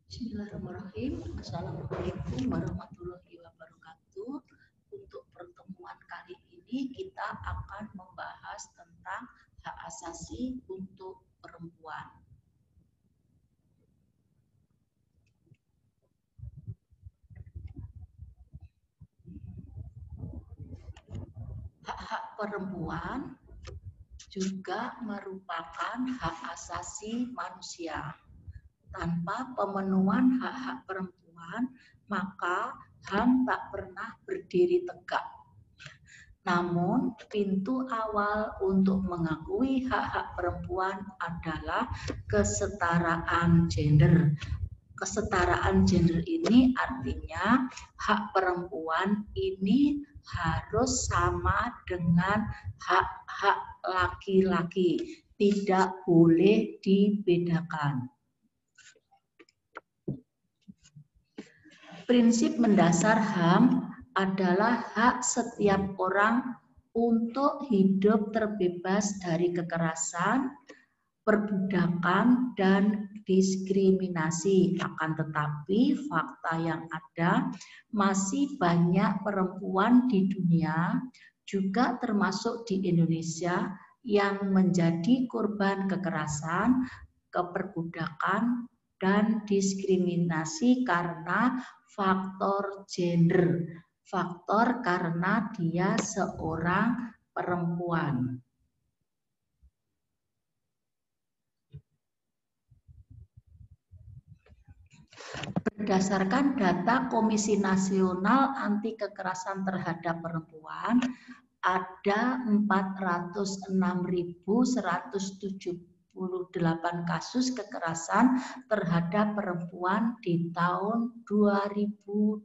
Bismillahirrahmanirrahim. Assalamualaikum warahmatullahi wabarakatuh. Untuk pertemuan kali ini kita akan membahas tentang hak asasi untuk perempuan. Hak-hak perempuan juga merupakan hak asasi manusia. Tanpa pemenuhan hak-hak perempuan, maka HAM tak pernah berdiri tegak. Namun, pintu awal untuk mengakui hak-hak perempuan adalah kesetaraan gender. Kesetaraan gender ini artinya hak perempuan ini harus sama dengan hak-hak laki-laki, tidak boleh dibedakan. Prinsip mendasar HAM adalah hak setiap orang untuk hidup terbebas dari kekerasan, perbudakan, dan diskriminasi. Akan tetapi fakta yang ada, masih banyak perempuan di dunia, juga termasuk di Indonesia, yang menjadi korban kekerasan, keperbudakan, dan diskriminasi karena faktor gender, faktor karena dia seorang perempuan. Berdasarkan data Komisi Nasional Anti Kekerasan Terhadap Perempuan, ada 406.178 kasus kekerasan terhadap perempuan di tahun 2018.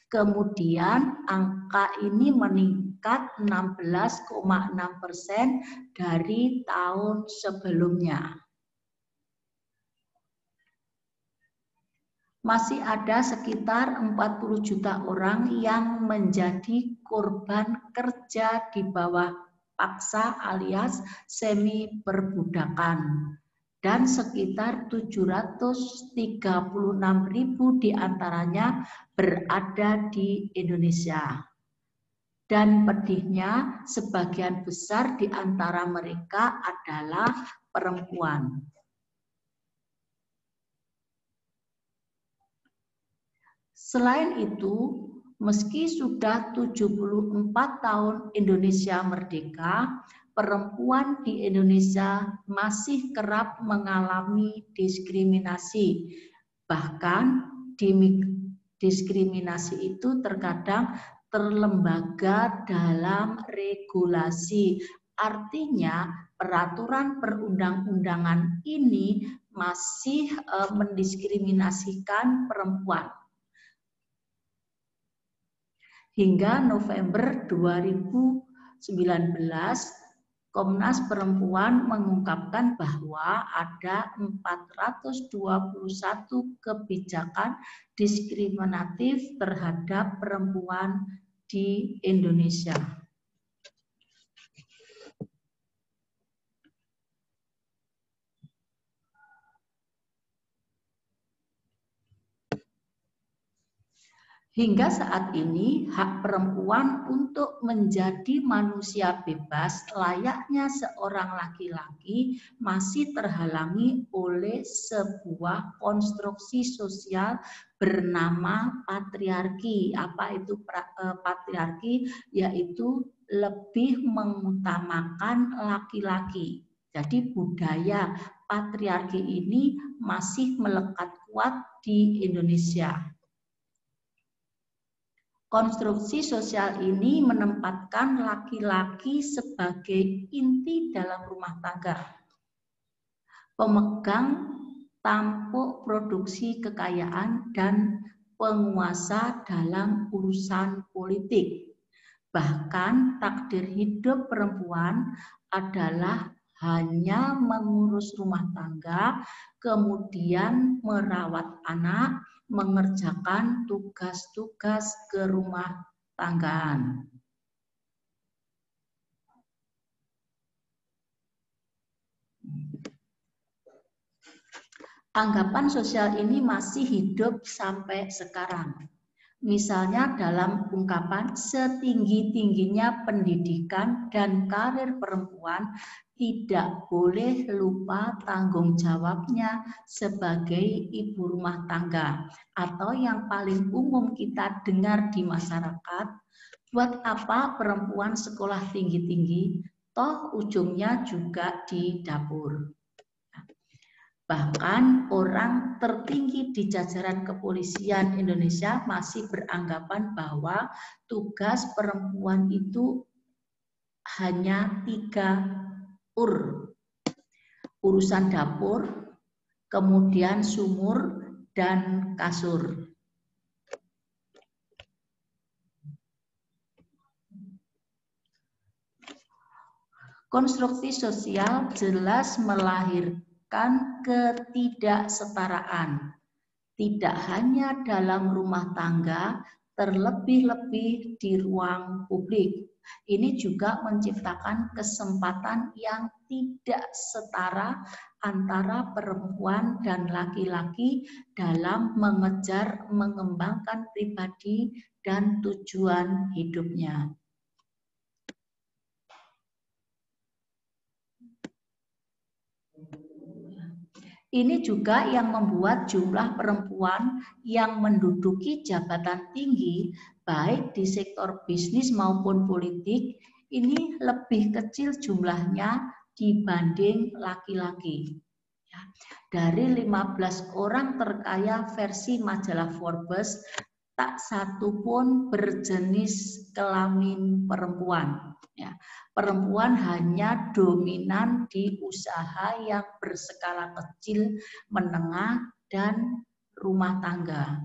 Kemudian angka ini meningkat 16,6% dari tahun sebelumnya. Masih ada sekitar 40 juta orang yang menjadi korban kerja di bawah paksa alias semi perbudakan. Dan sekitar 736.000 diantaranya berada di Indonesia. Dan pedihnya sebagian besar di antara mereka adalah perempuan. Selain itu, meski sudah 74 tahun Indonesia merdeka, perempuan di Indonesia masih kerap mengalami diskriminasi. Bahkan diskriminasi itu terkadang terlembaga dalam regulasi. Artinya, peraturan perundang-undangan ini masih mendiskriminasikan perempuan. Hingga November 2019, Komnas Perempuan mengungkapkan bahwa ada 421 kebijakan diskriminatif terhadap perempuan di Indonesia. Hingga saat ini, hak perempuan untuk menjadi manusia bebas layaknya seorang laki-laki masih terhalangi oleh sebuah konstruksi sosial bernama patriarki. Apa itu patriarki? Yaitu lebih mengutamakan laki-laki. Jadi budaya patriarki ini masih melekat kuat di Indonesia. Konstruksi sosial ini menempatkan laki-laki sebagai inti dalam rumah tangga, pemegang tampuk produksi kekayaan dan penguasa dalam urusan politik. Bahkan takdir hidup perempuan adalah hanya mengurus rumah tangga, kemudian merawat anak, mengerjakan tugas-tugas ke rumah tanggaan. Anggapan sosial ini masih hidup sampai sekarang. Misalnya dalam ungkapan setinggi-tingginya pendidikan dan karir perempuan tidak boleh lupa tanggung jawabnya sebagai ibu rumah tangga. Atau yang paling umum kita dengar di masyarakat, buat apa perempuan sekolah tinggi-tinggi, toh ujungnya juga di dapur. Bahkan orang tertinggi di jajaran kepolisian Indonesia masih beranggapan bahwa tugas perempuan itu hanya 3 urusan dapur, kemudian sumur, dan kasur. Konstruksi sosial jelas melahirkan ketidaksetaraan, tidak hanya dalam rumah tangga, terlebih-lebih di ruang publik. Ini juga menciptakan kesempatan yang tidak setara antara perempuan dan laki-laki dalam mengejar mengembangkan pribadi dan tujuan hidupnya. Ini juga yang membuat jumlah perempuan yang menduduki jabatan tinggi, baik di sektor bisnis maupun politik, ini lebih kecil jumlahnya dibanding laki-laki. Dari 15 orang terkaya versi majalah Forbes, tak satu pun berjenis kelamin perempuan. Perempuan hanya dominan di usaha yang berskala kecil, menengah, dan rumah tangga.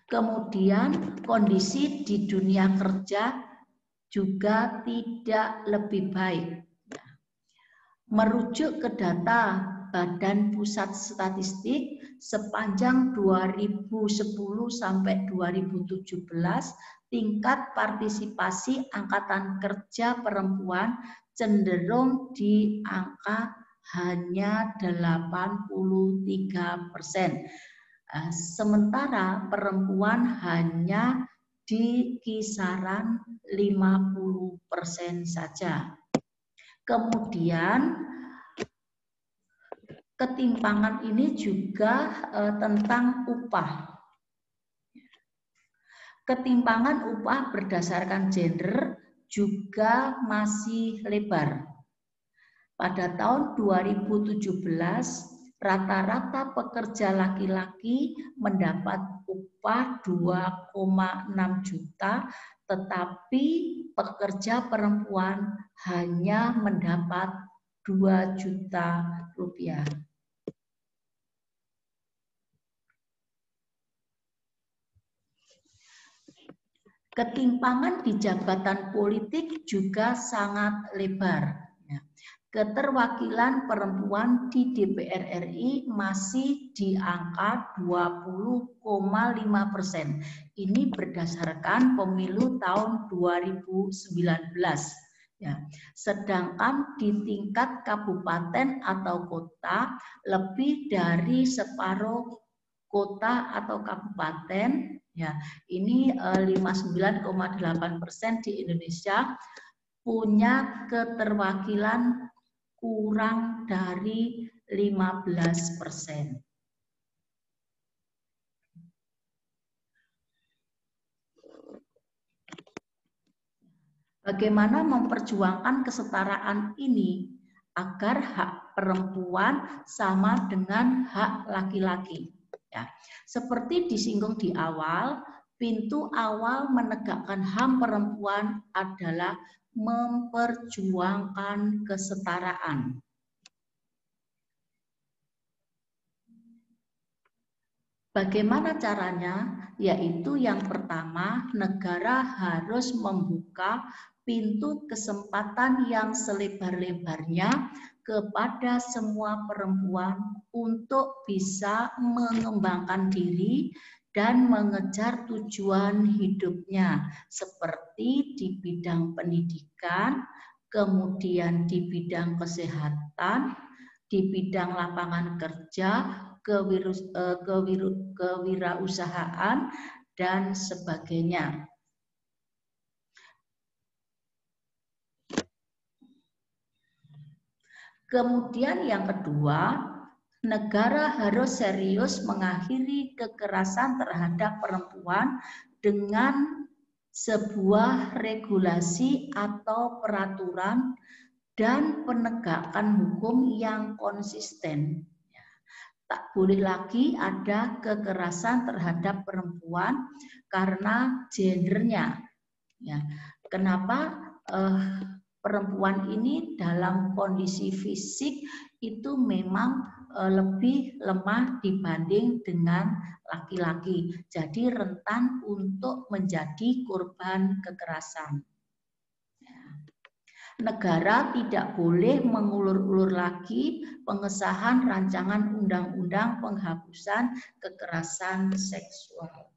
Kemudian kondisi di dunia kerja juga tidak lebih baik. Merujuk ke data Badan Pusat Statistik sepanjang 2010 sampai 2017, tingkat partisipasi angkatan kerja perempuan cenderung di angka hanya 83%. Sementara perempuan hanya di kisaran 50% saja. Kemudian ketimpangan ini juga tentang upah. Ketimpangan upah berdasarkan gender juga masih lebar. Pada tahun 2017, rata-rata pekerja laki-laki mendapat upah 2,6 juta, tetapi pekerja perempuan hanya mendapat 2 juta rupiah. Ketimpangan di jabatan politik juga sangat lebar. Keterwakilan perempuan di DPR RI masih di angka 20,5%. Ini berdasarkan pemilu tahun 2019. Sedangkan di tingkat kabupaten atau kota, lebih dari separuh kota atau kabupaten, ini 59,8% di Indonesia punya keterwakilan kurang dari 15%. Bagaimana memperjuangkan kesetaraan ini agar hak perempuan sama dengan hak laki-laki? Seperti disinggung di awal, pintu awal menegakkan HAM perempuan adalah memperjuangkan kesetaraan. Bagaimana caranya? Yaitu yang pertama, negara harus membuka pintu kesempatan yang selebar-lebarnya kepada semua perempuan untuk bisa mengembangkan diri dan mengejar tujuan hidupnya, seperti di bidang pendidikan, kemudian di bidang kesehatan, di bidang lapangan kerja, kewirausahaan, dan sebagainya. Kemudian yang kedua, negara harus serius mengakhiri kekerasan terhadap perempuan dengan sebuah regulasi atau peraturan dan penegakan hukum yang konsisten. Tak boleh lagi ada kekerasan terhadap perempuan karena gendernya. Ya, kenapa perempuan ini dalam kondisi fisik itu memang lebih lemah dibanding dengan laki-laki. Jadi rentan untuk menjadi korban kekerasan. Negara tidak boleh mengulur-ulur lagi pengesahan rancangan undang-undang penghapusan kekerasan seksual.